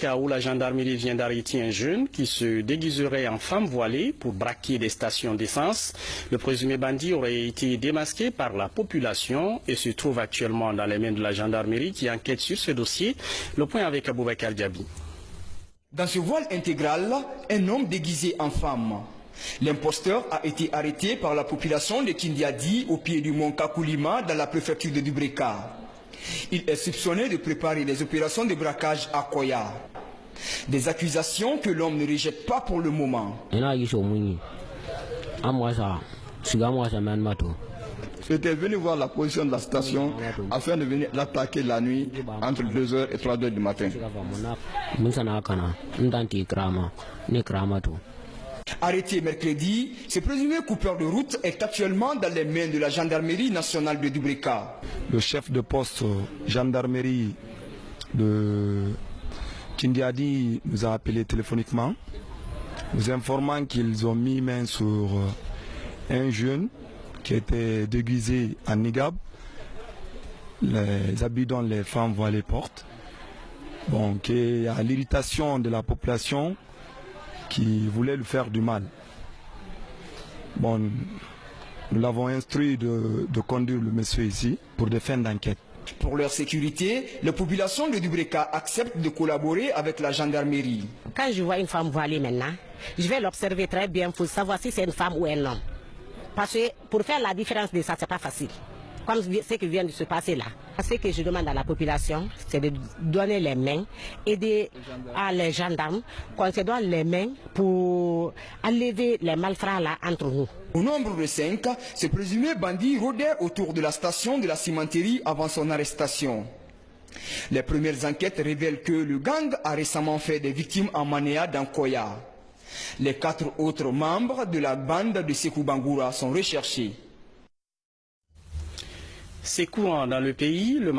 Dubreka où la gendarmerie vient d'arrêter un jeune qui se déguiserait en femme voilée pour braquer des stations d'essence. Le présumé bandit aurait été démasqué par la population et se trouve actuellement dans les mains de la gendarmerie qui enquête sur ce dossier. Le point avec Aboubakar Diaby. Dans ce voile intégral, un homme déguisé en femme. L'imposteur a été arrêté par la population de Kindiadi au pied du mont Kakoulima dans la préfecture de Dubreka. Il est soupçonné de préparer des opérations de braquage à Koya. Des accusations que l'homme ne rejette pas pour le moment. J'étais venu voir la position de la station afin de venir l'attaquer la nuit entre 2h et 3h du matin. Arrêté mercredi, ce présumé coupeur de route est actuellement dans les mains de la gendarmerie nationale de Dubreka. Le chef de poste gendarmerie de Kindiadi nous a appelé téléphoniquement, nous informant qu'ils ont mis main sur un jeune qui était déguisé en niqab, les habits dont les femmes voilées portent, bon, qui a l'irritation de la population qui voulait lui faire du mal. Bon, nous l'avons instruit de conduire le monsieur ici pour des fins d'enquête. Pour leur sécurité, les populations de Dubreka acceptent de collaborer avec la gendarmerie. Quand je vois une femme voilée maintenant, je vais l'observer très bien pour savoir si c'est une femme ou un homme. Parce que pour faire la différence de ça, c'est pas facile. Comme ce qui vient de se passer là. Ce que je demande à la population, c'est de donner les mains, aider les gendarmes, qu'on se donne les mains pour enlever les malfrats là entre nous. Au nombre de 5, ce présumé bandit rôdait autour de la station de la cimenterie avant son arrestation. Les premières enquêtes révèlent que le gang a récemment fait des victimes en Manéa dans Koya. Les 4 autres membres de la bande de Sekou Bangoura sont recherchés. C'est courant dans le pays. Le